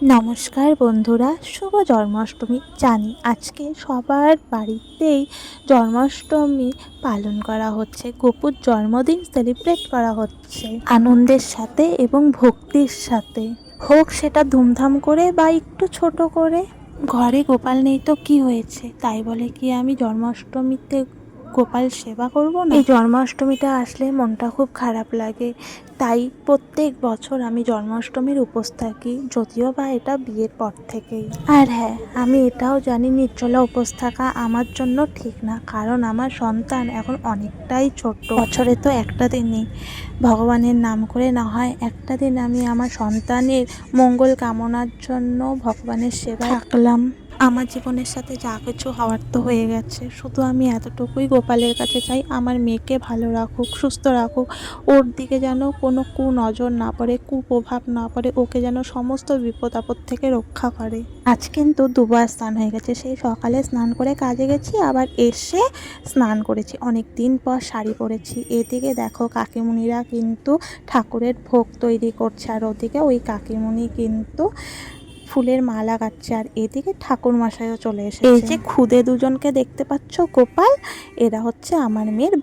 নমস্কার বন্ধুরা, শুভ জন্মাষ্টমী। জানি আজকে সবার বাড়িতেই জন্মাষ্টমী পালন করা হচ্ছে, গোপুর জন্মদিন সেলিব্রেট করা হচ্ছে আনন্দের সাথে এবং ভক্তির সাথে। হোক সেটা ধুমধাম করে বা একটু ছোট করে। ঘরে গোপাল নেই তো কি হয়েছে, তাই বলে কি আমি জন্মাষ্টমীতে গোপাল সেবা করব না? এই জন্মাষ্টমীটা আসলে মনটা খুব খারাপ লাগে, তাই প্রত্যেক বছর আমি জন্মাষ্টমীর উপোস থাকি, যদিও বা এটা বিয়ের পর থেকেই। আর হ্যাঁ, আমি এটাও জানি নির্জলা উপোস থাকা আমার জন্য ঠিক না, কারণ আমার সন্তান এখন অনেকটাই ছোট। বছরে তো একটা দিনই ভগবানের নাম করে না হয় একটা দিন আমি আমার সন্তানের মঙ্গল কামনার জন্য ভগবানের সেবায় থাকলাম। আমার জীবনের সাথে যা কিছু হওয়ার তো হয়ে গেছে, শুধু আমি এতটুকুই গোপালের কাছে চাই, আমার মেয়েকে ভালো রাখুক, সুস্থ রাখুক, ওর দিকে যেন কোনো কুনজর না পড়ে, কুপ্রভাব না পড়ে, ওকে যেন সমস্ত বিপদ আপদ থেকে রক্ষা করে। আজ কিন্তু দুবার স্নান হয়ে গেছে, সেই সকালে স্নান করে কাজে গেছি, আবার এসে স্নান করেছি, অনেক দিন পর শাড়ি পরেছি। এদিকে দেখো কাকিমুনিরা কিন্তু ঠাকুরের ভোগ তৈরি করছে, আর ওদিকে ওই কাকিমুনি কিন্তু ফুলের মালা গাচ্ছে, আর এদিকে ঠাকুর মশাইও চলে এসেছে। এই যে খুদে দুজনকে দেখতে পাচ্ছ গোপাল, এরা হচ্ছে আমার মেয়ের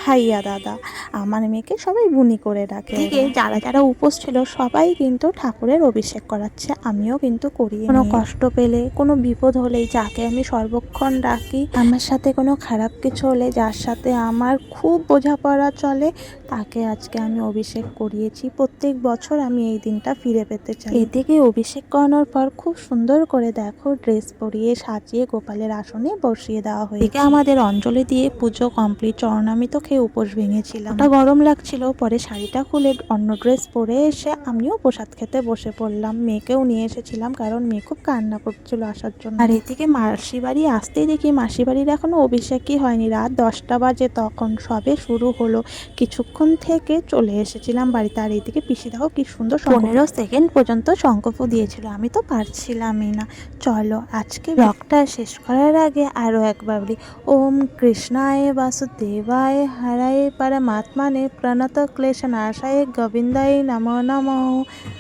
ভাইয়া দাদা। আমার মেয়েকে সবাই বুনি করে ডাকে। এদিকে যারা যারা উপোস ছিল সবাই কিন্তু ঠাকুরের অভিষেক করাচ্ছে, আমিও কিন্তু করি। কোনো কষ্ট পেলে, কোনো বিপদ হলেই, যাকে আমি সর্বক্ষণ ডাকি, আমার সাথে কোনো খারাপ কিছু হলে, যার সাথে আমার খুব বোঝাপড়া চলে, তাকে আজকে আমি অভিষেক করিয়েছি। প্রত্যেক বছর আমি এই দিনটা ফিরে পেতে চাই। এদিকে অভিষেক করানোর পর খুব সুন্দর করে দেখো ড্রেস পরিয়ে সাজিয়ে গোপালের আসনে বসিয়ে দেওয়া হয়েছে। এদিকে আমাদের অঞ্জলি দিয়ে পুজো কমপ্লিট। চরণামৃত খেয়ে উপোস ভেঙেছিলাম, ওটা গরম লাগছিল, পরে শাড়িটা খুলে অন্য ড্রেস পরে এসে আমিও প্রসাদ খেতে বসে পড়লাম। মেয়েকেও নিয়ে এসেছিলাম, কারণ মেয়ে খুব কান্না করছিল আসার জন্য। আর এদিকে মাসি বাড়ি আসতেই দেখি মাসি বাড়ির এখনো অভিষেকই হয়নি, রাত 10টা বাজে, তখন সবে শুরু হলো। কিছুক্ষণ থেকে চলে এসেছিলাম বাড়িতে। আর এইদিকে পিসি দেখো কি সুন্দর 15 সেকেন্ড পর্যন্ত শঙ্খফু দিয়েছিল, আমি তো পারছিলামই না। চলো আজকে ব্লগটা শেষ করার আগে আরও একবার বলি, ওম কৃষ্ণায় বাসুদেবায় হরায় পরমাত্মানে প্রণত ক্লেশ নাশায় গোবিন্দায় নমো নমঃ।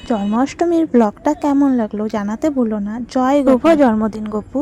জন্মাষ্টমীর ব্লগটা কেমন লাগলো জানাতে ভুলো না। জয় গোপু, জন্মদিন গোপু।